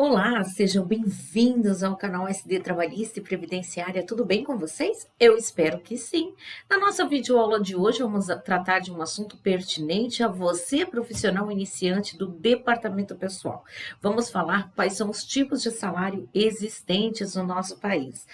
Olá, sejam bem-vindos ao canal SD Trabalhista e Previdenciária. Tudo bem com vocês? Eu espero que sim. Na nossa videoaula de hoje, vamos tratar de um assunto pertinente a você, profissional iniciante do Departamento Pessoal. Vamos falar quais são os tipos de salário existentes no nosso país.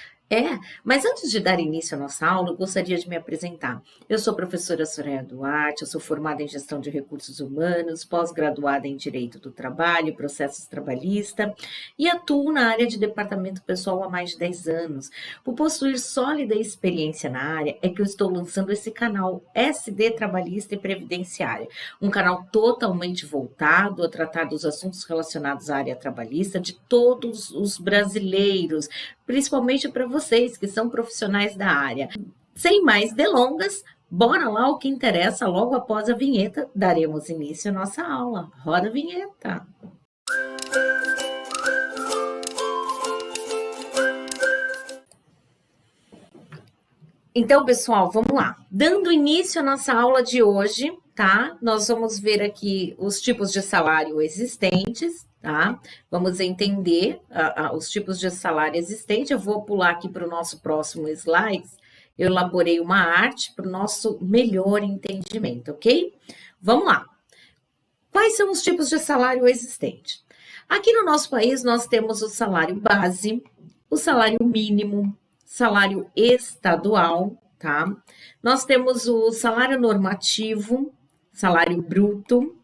Mas antes de dar início à nossa aula, eu gostaria de me apresentar. Eu sou a professora Soraya Duarte, eu sou formada em Gestão de Recursos Humanos, pós-graduada em Direito do Trabalho e Processos Trabalhista e atuo na área de Departamento Pessoal há mais de 10 anos. Por possuir sólida experiência na área, é que eu estou lançando esse canal SD Trabalhista e Previdenciária, um canal totalmente voltado a tratar dos assuntos relacionados à área trabalhista de todos os brasileiros, principalmente para vocês que são profissionais da área. Sem mais delongas, bora lá o que interessa. Logo após a vinheta, daremos início à nossa aula. Roda a vinheta! Então, pessoal, vamos lá. Dando início à nossa aula de hoje, tá? Nós vamos ver aqui os tipos de salário existentes, tá? Vamos entender os tipos de salário existente. Eu vou pular aqui para o nosso próximo slide. Eu elaborei uma arte para o nosso melhor entendimento, ok? Vamos lá. Quais são os tipos de salário existente? Aqui no nosso país, nós temos o salário base, o salário mínimo, salário estadual, tá? Nós temos o salário normativo, salário bruto,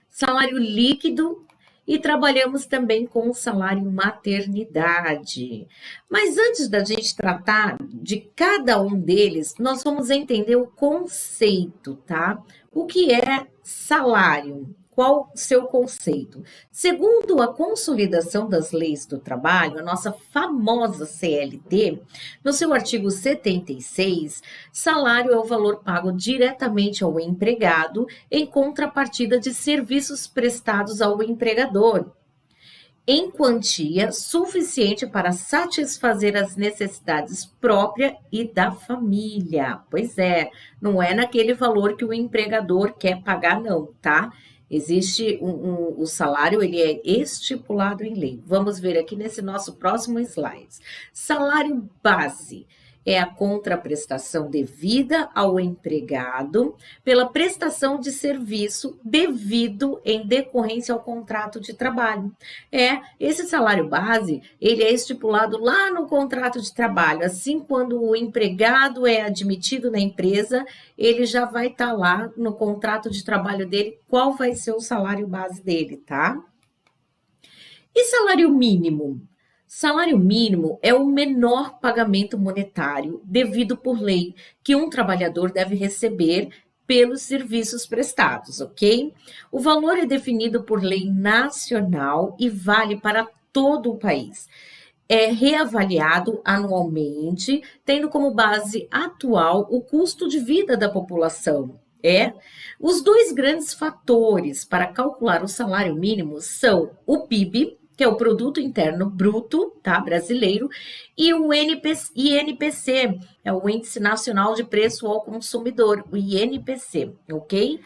salário líquido e trabalhamos também com o salário maternidade. Mas antes da gente tratar de cada um deles, nós vamos entender o conceito, tá? O que é salário? Qual o seu conceito? Segundo a Consolidação das Leis do Trabalho, a nossa famosa CLT, no seu artigo 76, salário é o valor pago diretamente ao empregado em contrapartida de serviços prestados ao empregador, em quantia suficiente para satisfazer as necessidades próprias e da família. Pois é, não é naquele valor que o empregador quer pagar, não, tá? Existe o salário, ele é estipulado em lei. Vamos ver aqui nesse nosso próximo slide. Salário base é a contraprestação devida ao empregado pela prestação de serviço devido em decorrência ao contrato de trabalho. Esse salário base, ele é estipulado lá no contrato de trabalho. Assim, quando o empregado é admitido na empresa, ele já vai estar lá no contrato de trabalho dele, qual vai ser o salário base dele, tá? E salário mínimo? Salário mínimo é o menor pagamento monetário devido por lei que um trabalhador deve receber pelos serviços prestados, ok? O valor é definido por lei nacional e vale para todo o país. É reavaliado anualmente, tendo como base atual o custo de vida da população. Os dois grandes fatores para calcular o salário mínimo são o PIB, que é o Produto Interno Bruto, tá, brasileiro, e o INPC, é o Índice Nacional de Preço ao Consumidor, o INPC, ok?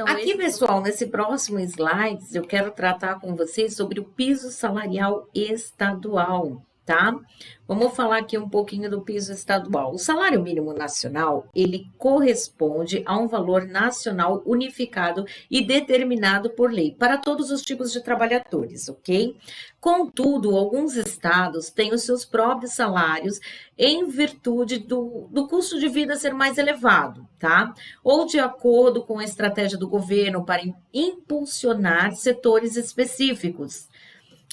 Aqui, pessoal, nesse próximo slide, eu quero tratar com vocês sobre o piso salarial estadual, tá? Vamos falar aqui um pouquinho do piso estadual. O salário mínimo nacional, ele corresponde a um valor nacional unificado e determinado por lei para todos os tipos de trabalhadores, ok? Contudo, alguns estados têm os seus próprios salários em virtude do custo de vida ser mais elevado, tá? Ou de acordo com a estratégia do governo para impulsionar setores específicos.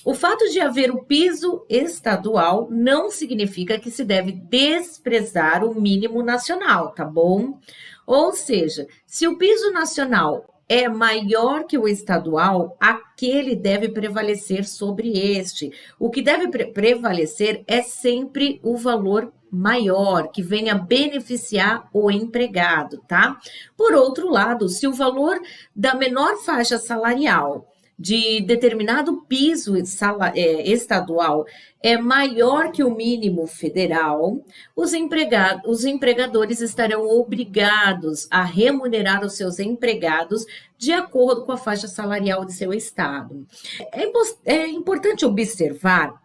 O fato de haver o piso estadual não significa que se deve desprezar o mínimo nacional, tá bom? Ou seja, se o piso nacional é maior que o estadual, aquele deve prevalecer sobre este. O que deve prevalecer é sempre o valor maior, que venha beneficiar o empregado, tá? Por outro lado, se o valor da menor faixa salarial de determinado piso estadual é maior que o mínimo federal, os empregadores estarão obrigados a remunerar os seus empregados de acordo com a faixa salarial de seu estado. É importante observar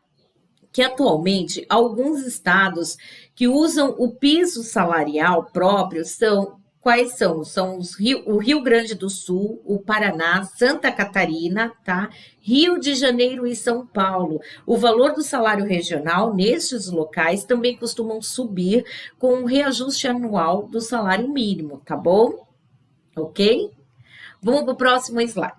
que atualmente alguns estados que usam o piso salarial próprio são quais são? São o Rio Grande do Sul, o Paraná, Santa Catarina, tá? Rio de Janeiro e São Paulo. O valor do salário regional nestes locais também costumam subir com um reajuste anual do salário mínimo, tá bom? Ok? Vamos para o próximo slide.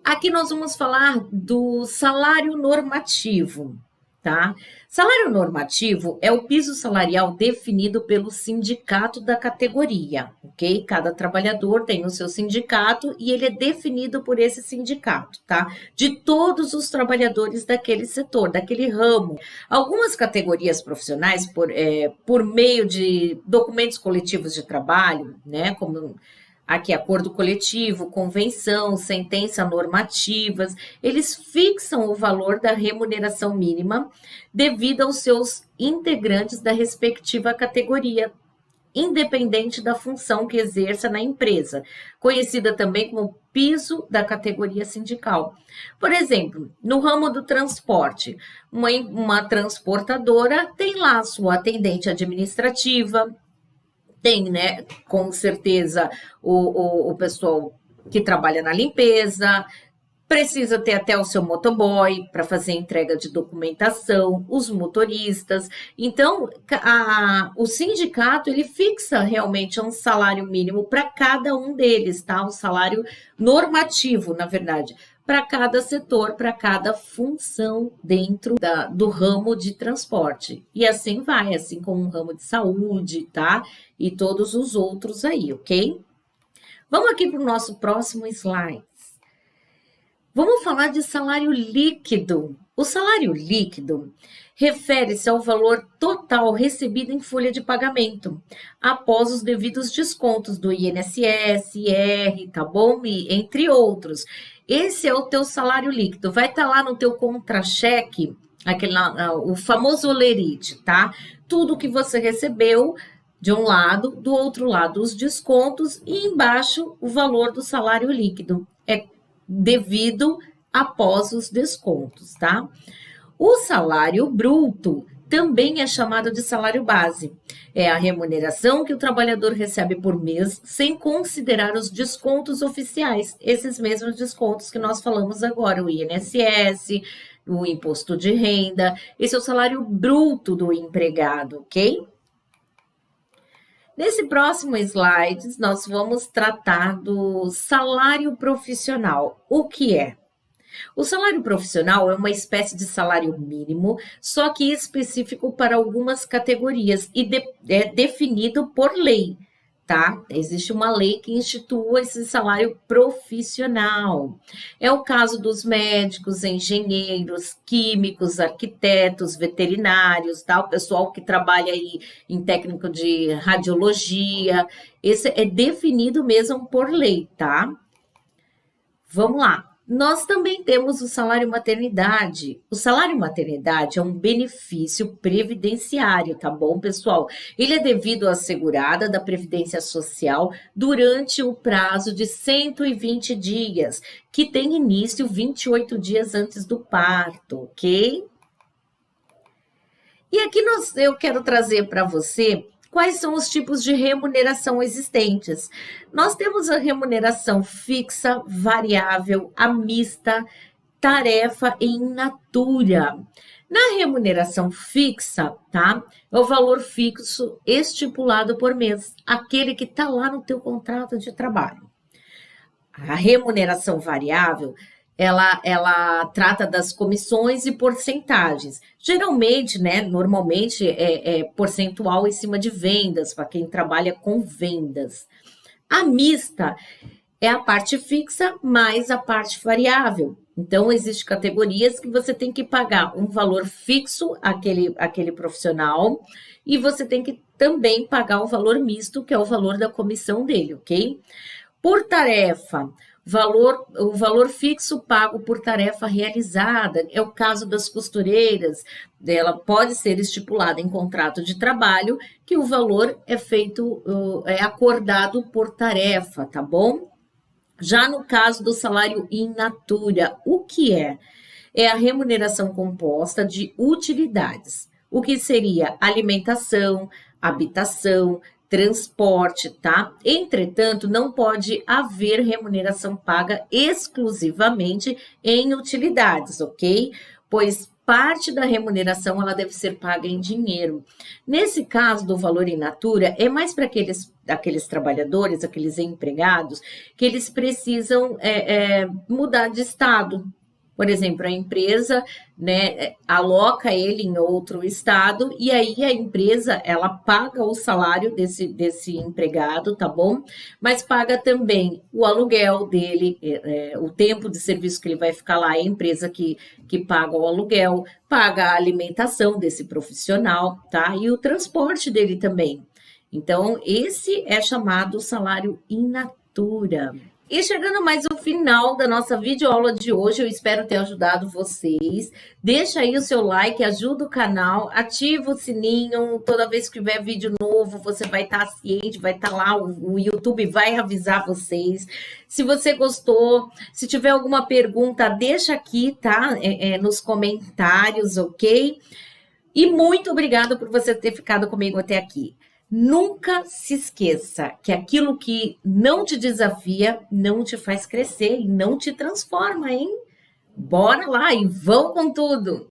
Aqui nós vamos falar do salário normativo, tá? Salário normativo é o piso salarial definido pelo sindicato da categoria, ok? Cada trabalhador tem o seu sindicato e ele é definido por esse sindicato, tá? De todos os trabalhadores daquele setor, daquele ramo. Algumas categorias profissionais, por meio de documentos coletivos de trabalho, né? Como aqui, acordo coletivo, convenção, sentença normativas, eles fixam o valor da remuneração mínima devido aos seus integrantes da respectiva categoria, independente da função que exerça na empresa, conhecida também como piso da categoria sindical. Por exemplo, no ramo do transporte, uma transportadora tem lá a sua atendente administrativa, tem, né, com certeza, o pessoal que trabalha na limpeza, precisa ter até o seu motoboy para fazer entrega de documentação, os motoristas. Então, o sindicato, ele fixa realmente um salário mínimo para cada um deles, tá? Um salário normativo, na verdade, para cada setor, para cada função dentro do ramo de transporte. E assim vai, assim como o ramo de saúde, tá? E todos os outros aí, ok? Vamos aqui para o nosso próximo slide. Vamos falar de salário líquido. O salário líquido refere-se ao valor total recebido em folha de pagamento, após os devidos descontos do INSS, IR, tá bom? E entre outros. Esse é o teu salário líquido. Vai estar lá no teu contra-cheque, o famoso olerite, tá? Tudo que você recebeu de um lado, do outro lado os descontos e embaixo o valor do salário líquido. É devido após os descontos, tá? O salário bruto também é chamado de salário base. É a remuneração que o trabalhador recebe por mês, sem considerar os descontos oficiais, esses mesmos descontos que nós falamos agora, o INSS, o imposto de renda, esse é o salário bruto do empregado, ok? Nesse próximo slide, nós vamos tratar do salário profissional. O que é? O salário profissional é uma espécie de salário mínimo, só que específico para algumas categorias e é definido por lei, tá? Existe uma lei que institui esse salário profissional. É o caso dos médicos, engenheiros, químicos, arquitetos, veterinários, tá? O pessoal que trabalha aí em técnico de radiologia. Esse é definido mesmo por lei, tá? Vamos lá. Nós também temos o salário maternidade. O salário maternidade é um benefício previdenciário, tá bom, pessoal? Ele é devido à segurada da Previdência Social durante o prazo de 120 dias, que tem início 28 dias antes do parto, ok? E aqui eu quero trazer para você quais são os tipos de remuneração existentes. Nós temos a remuneração fixa, variável, a mista, tarefa e in natura. Na remuneração fixa, tá? É o valor fixo estipulado por mês, aquele que está lá no teu contrato de trabalho. A remuneração variável, ela trata das comissões e porcentagens. Geralmente, né, normalmente é percentual em cima de vendas, para quem trabalha com vendas. A mista é a parte fixa mais a parte variável. Então, existem categorias que você tem que pagar um valor fixo àquele profissional e você tem que também pagar o valor misto, que é o valor da comissão dele, ok? Por tarefa, o valor fixo pago por tarefa realizada. É o caso das costureiras, ela pode ser estipulada em contrato de trabalho que o valor é feito, é acordado por tarefa, tá bom? Já no caso do salário in natura, o que é? É a remuneração composta de utilidades, o que seria alimentação, habitação, transporte, tá? Entretanto, não pode haver remuneração paga exclusivamente em utilidades, ok? Pois parte da remuneração ela deve ser paga em dinheiro. Nesse caso do valor in natura, é mais para aqueles trabalhadores, aqueles empregados, que eles precisam mudar de estado. Por exemplo, a empresa, né, aloca ele em outro estado e aí a empresa ela paga o salário desse empregado, tá bom? Mas paga também o aluguel dele, o tempo de serviço que ele vai ficar lá, é a empresa que paga o aluguel, paga a alimentação desse profissional, tá? E o transporte dele também. Então, esse é chamado salário in natura. E chegando mais ao final da nossa videoaula de hoje, eu espero ter ajudado vocês. Deixa aí o seu like, ajuda o canal, ativa o sininho. Toda vez que tiver vídeo novo, você vai estar ciente, vai estar lá, o YouTube vai avisar vocês. Se você gostou, se tiver alguma pergunta, deixa aqui, tá? Nos comentários, ok? E muito obrigada por você ter ficado comigo até aqui. Nunca se esqueça que aquilo que não te desafia não te faz crescer e não te transforma, hein? Bora lá e vamos com tudo!